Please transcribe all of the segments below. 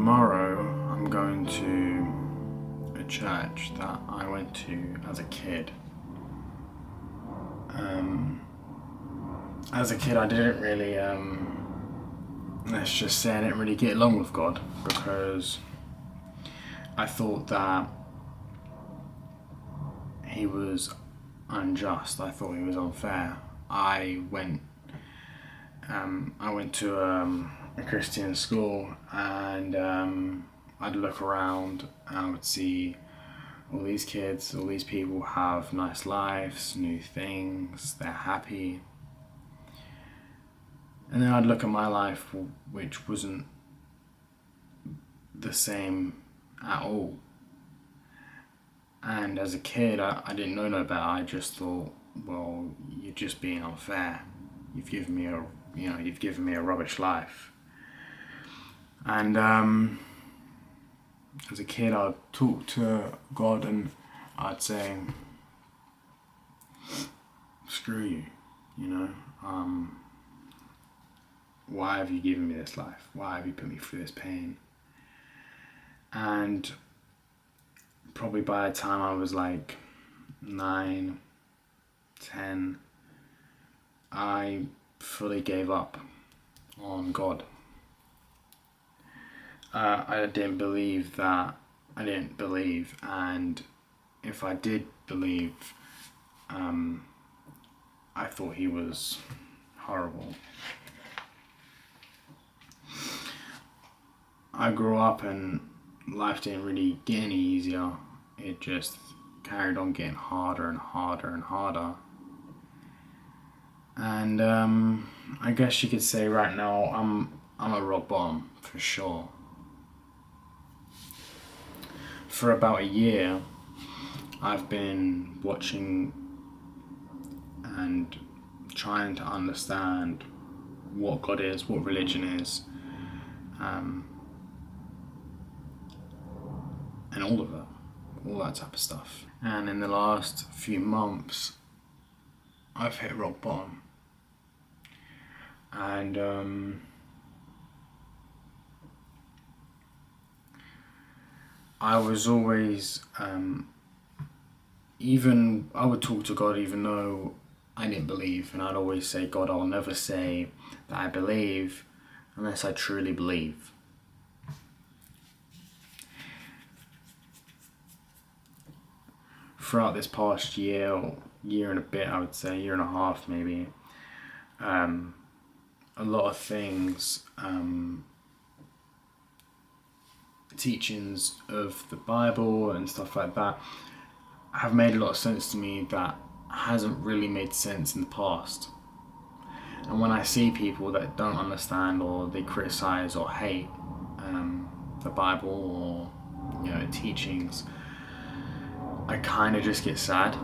Tomorrow I'm going to a church that I went to as a kid. As a kid I didn't really, let's just say I didn't really get along with God because I thought that he was unjust. I thought he was unfair. I went to a Christian school, and I'd look around and I would see all these kids, all these people have nice lives, new things, they're happy. And then I'd look at my life, which wasn't the same at all. And as a kid, I didn't know no better. I just thought, well, you're just being unfair. You've given me a rubbish life. And as a kid, I'd talk to God and I'd say, screw you, why have you given me this life? Why have you put me through this pain? And probably by the time I was like 9, 10, I fully gave up on God. I didn't believe, and if I did believe, I thought he was horrible. I grew up and life didn't really get any easier. It just carried on getting harder and harder and harder. And I guess you could say right now I'm at rock bottom for sure. For about a year, I've been watching and trying to understand what God is, what religion is, and all of it, all that type of stuff. And in the last few months, I've hit rock bottom. And I was always, I would talk to God even though I didn't believe, and I'd always say, God, I'll never say that I believe unless I truly believe. Throughout this past year and a bit, I would say, year and a half maybe, a lot of things, teachings of the Bible and stuff like that have made a lot of sense to me that hasn't really made sense in the past. And when I see people that don't understand or they criticize or hate the Bible or teachings, I kind of just get sad.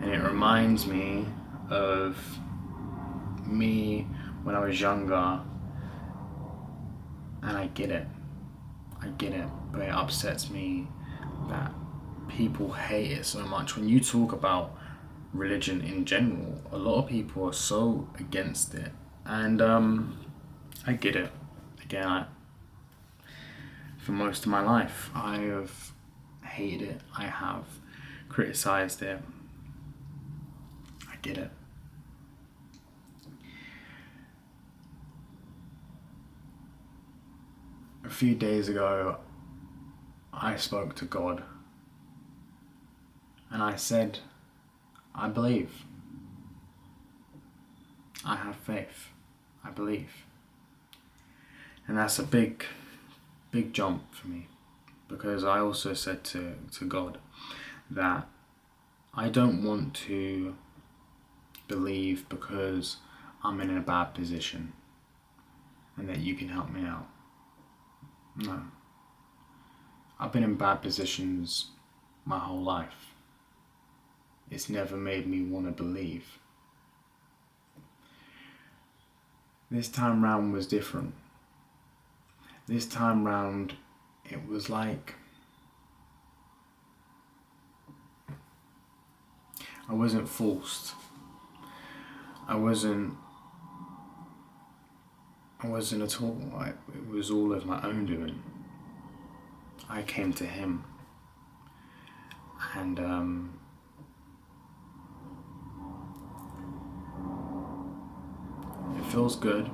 And it reminds me of me when I was younger, and I get it, but it upsets me that people hate it so much. When you talk about religion in general, a lot of people are so against it, and I get it. Again, for most of my life, I have hated it. I have criticized it. I get it. A few days ago, I spoke to God and I said, I believe. I have faith. I believe. And that's a big jump for me, because I also said to God that I don't want to believe because I'm in a bad position and that you can help me out. No. I've been in bad positions my whole life. It's never made me want to believe. This time round was different. This time round, it was like I wasn't forced. I wasn't I wasn't at all. It was all of my own doing. I came to him, and it feels good.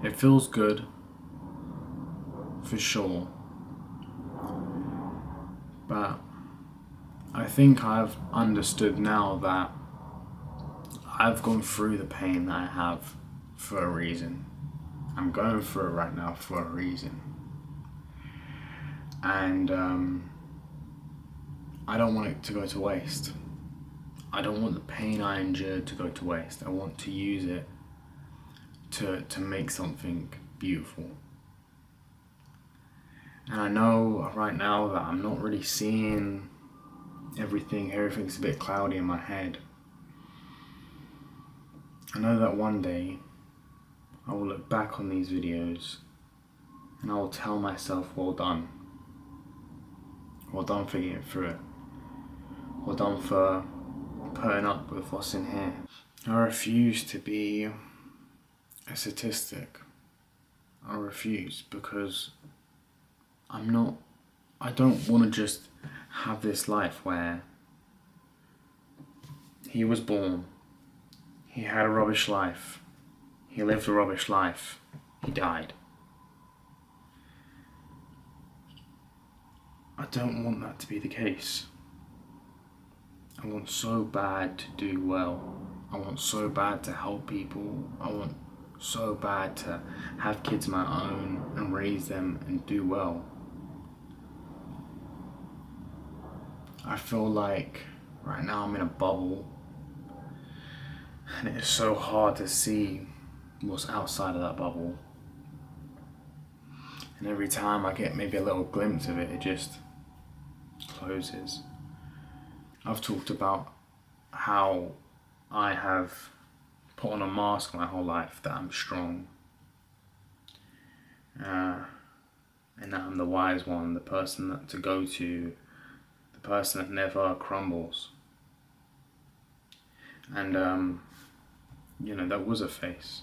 It feels good, for sure. But I think I've understood now that I've gone through the pain that I have for a reason. I'm going through it right now for a reason. And I don't want it to go to waste. I don't want the pain I endured to go to waste. I want to use it to make something beautiful. And I know right now that I'm not really seeing everything. Everything's a bit cloudy in my head. I know that one day I will look back on these videos and I will tell myself, well done. Well done for getting through it. Well done for putting up with what's in here. I refuse to be a statistic. I refuse, because I don't want to just have this life where he was born, he had a rubbish life, he lived a rubbish life, he died. I don't want that to be the case. I want so bad to do well. I want so bad to help people. I want so bad to have kids of my own and raise them and do well. I feel like right now I'm in a bubble, and it is so hard to see what's outside of that bubble. And every time I get maybe a little glimpse of it, it just closes. I've talked about how I have put on a mask my whole life, that I'm strong, and that I'm the wise one, the person to go to, the person that never crumbles. And that was a face,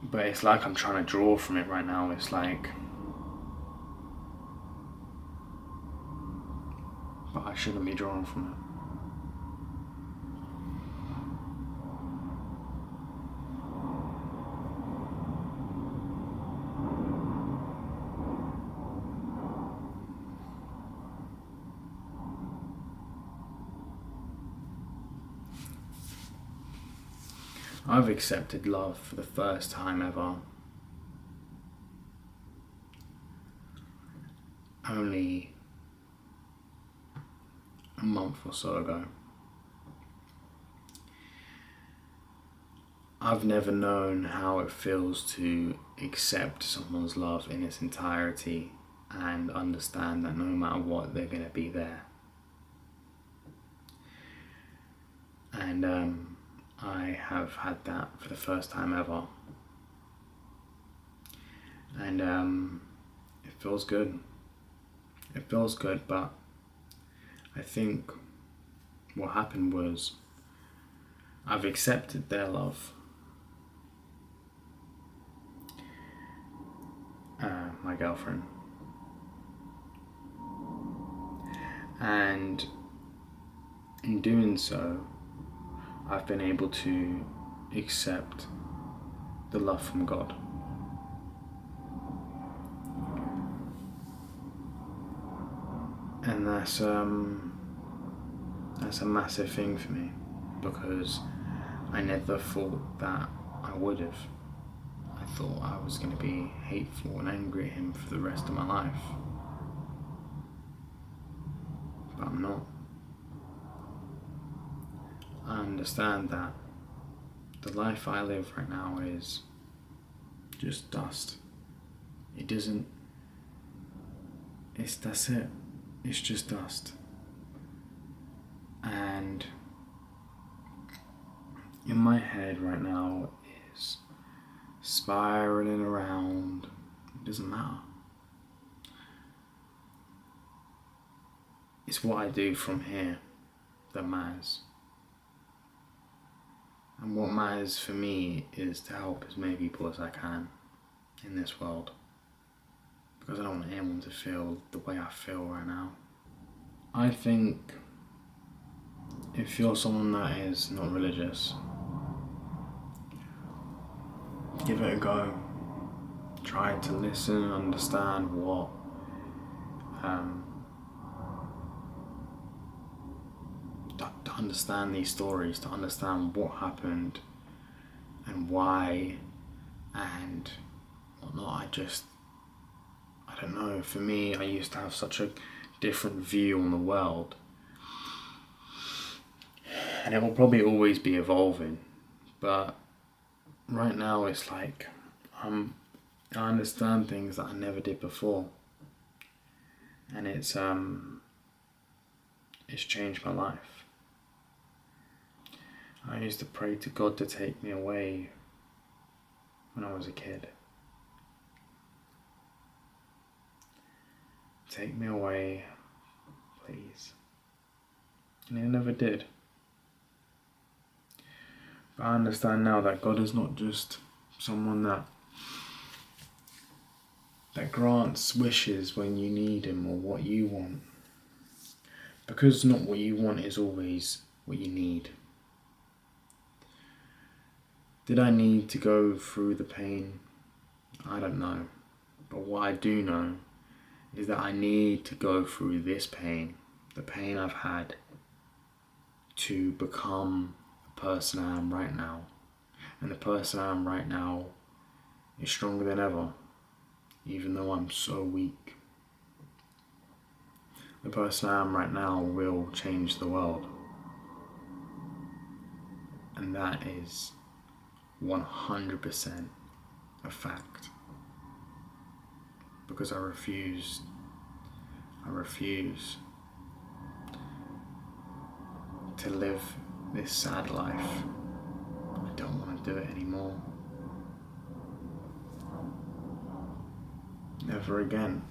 but it's like I'm trying to draw from it right now. It's like, but I shouldn't be drawing from it. I've accepted love for the first time ever only a month or so ago. I've never known how it feels to accept someone's love in its entirety and understand that no matter what, they're going to be there. And I have had that for the first time ever. And it feels good. It feels good, but I think what happened was I've accepted their love. My girlfriend. And in doing so, I've been able to accept the love from God. And that's a massive thing for me, because I never thought that I would have. I thought I was going to be hateful and angry at him for the rest of my life. But I'm not. I understand that the life I live right now is just dust. That's it. It's just dust. And in my head right now is spiraling around. It doesn't matter. It's what I do from here that matters. And what matters for me is to help as many people as I can in this world. Because I don't want anyone to feel the way I feel right now. I think if you're someone that is not religious, give it a go. Try to listen and understand to understand these stories, to understand what happened and why and whatnot. I don't know, for me, I used to have such a different view on the world, and it will probably always be evolving, but right now it's like I understand things that I never did before, and it's changed my life. I used to pray to God to take me away when I was a kid. Take me away, please. And he never did. But I understand now that God is not just someone that grants wishes when you need him or what you want. Because not what you want is always what you need. Did I need to go through the pain? I don't know. But what I do know is that I need to go through this pain, the pain I've had, to become the person I am right now. And the person I am right now is stronger than ever, even though I'm so weak. The person I am right now will change the world. And that is 100% a fact. Because I refuse to live this sad life. I don't want to do it anymore. Never again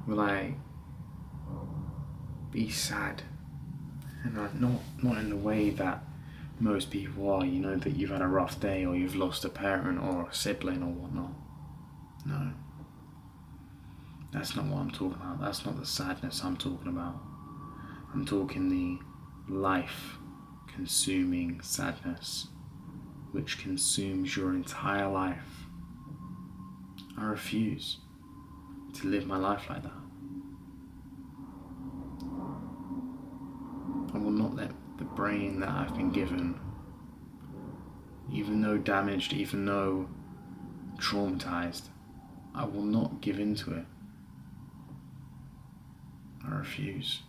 will I be sad. And not in the way that most people are, that you've had a rough day or you've lost a parent or a sibling or whatnot. No. That's not what I'm talking about. That's not the sadness I'm talking about. I'm talking the life-consuming sadness, which consumes your entire life. I refuse to live my life like that. I will not let the brain that I've been given, even though damaged, even though traumatized, I will not give in to it. I refuse.